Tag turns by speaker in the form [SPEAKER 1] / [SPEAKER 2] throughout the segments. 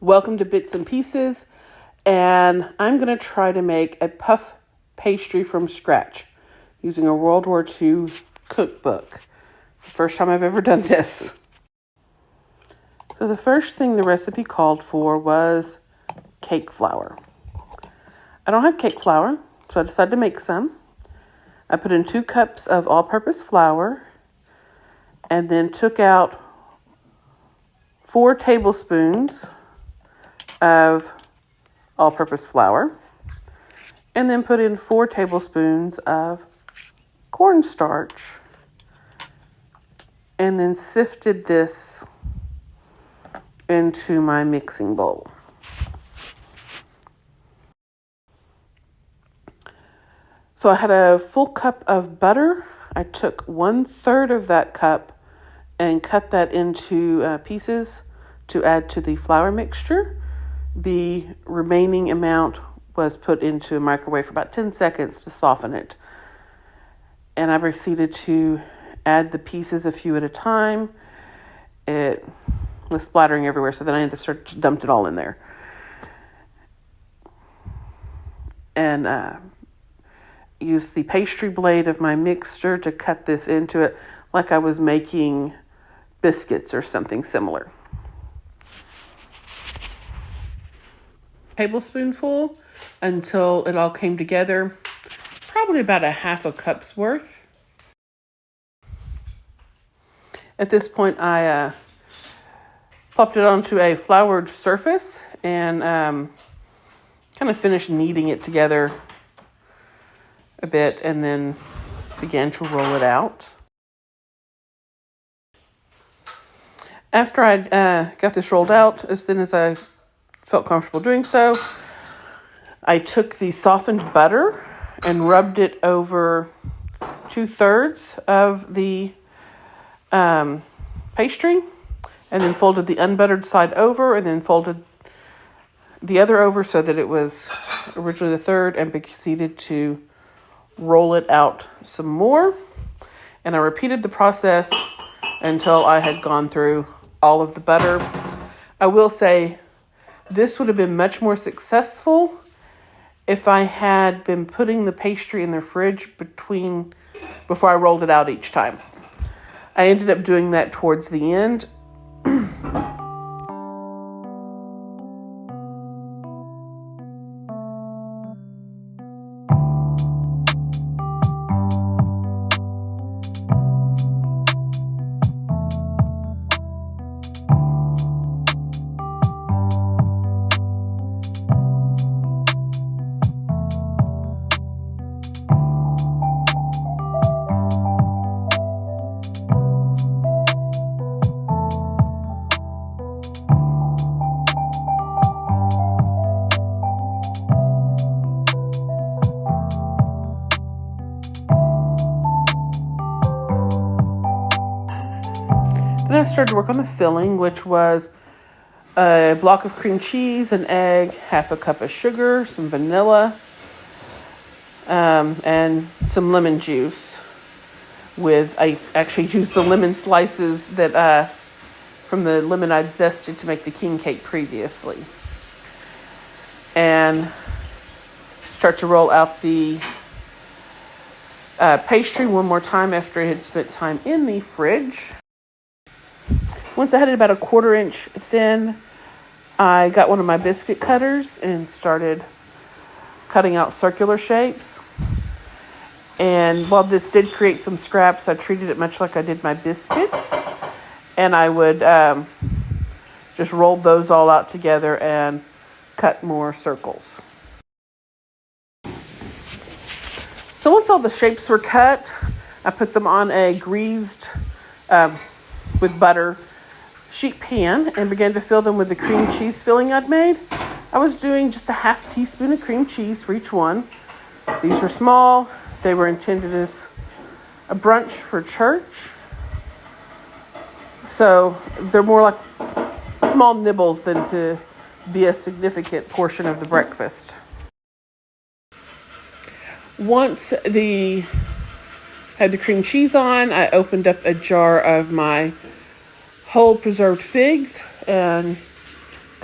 [SPEAKER 1] Welcome to Bits and Pieces, and I'm going to try to make a puff pastry from scratch using a World War II cookbook. The first time I've ever done this. So the first thing the recipe called for was cake flour. I don't have cake flour, so I decided to make some. I put in 2 cups of all-purpose flour and then took out 4 tablespoons of all-purpose flour and then put in 4 tablespoons of cornstarch and then sifted this into my mixing bowl. So I had a full cup of butter. I took 1/3 of that cup and cut that into pieces to add to the flour mixture. The remaining amount was put into a microwave for about 10 seconds to soften it. And I proceeded to add the pieces a few at a time. It was splattering everywhere, so then I dumped it all in there. And used the pastry blade of my mixer to cut this into it like I was making biscuits or something similar. Tablespoonful until it all came together, probably about a half a cup's worth. At this point, I popped it onto a floured surface and kind of finished kneading it together a bit and then began to roll it out. After I got this rolled out, as soon as I felt comfortable doing so, I took the softened butter and rubbed it over 2/3 of the pastry, and then folded the unbuttered side over and then folded the other over so that it was originally the third, and proceeded to roll it out some more. And I repeated the process until I had gone through all of the butter. I will say this would have been much more successful if I had been putting the pastry in the fridge before I rolled it out each time. I ended up doing that towards the end. Then I started to work on the filling, which was a block of cream cheese, an egg, half a cup of sugar, some vanilla, and some lemon juice. I actually used the lemon slices that from the lemon I'd zested to make the king cake previously. And start to roll out the pastry one more time after it had spent time in the fridge. Once I had it about a 1/4 inch thin, I got one of my biscuit cutters and started cutting out circular shapes. And while this did create some scraps, I treated it much like I did my biscuits. And I would just roll those all out together and cut more circles. So once all the shapes were cut, I put them on a greased with butter sheet pan and began to fill them with the cream cheese filling I'd made. I was doing just a 1/2 teaspoon of cream cheese for each one. These were small. They were intended as a brunch for church. So they're more like small nibbles than to be a significant portion of the breakfast. Once had the cream cheese on, I opened up a jar of my whole preserved figs and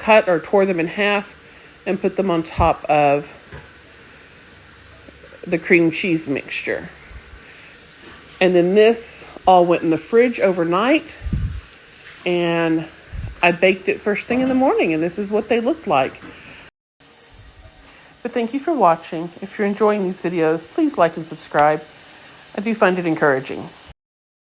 [SPEAKER 1] cut or tore them in half and put them on top of the cream cheese mixture. And then this all went in the fridge overnight, and I baked it first thing in the morning, and this is what they looked like. But thank you for watching. If you're enjoying these videos, please like and subscribe. I do find it encouraging.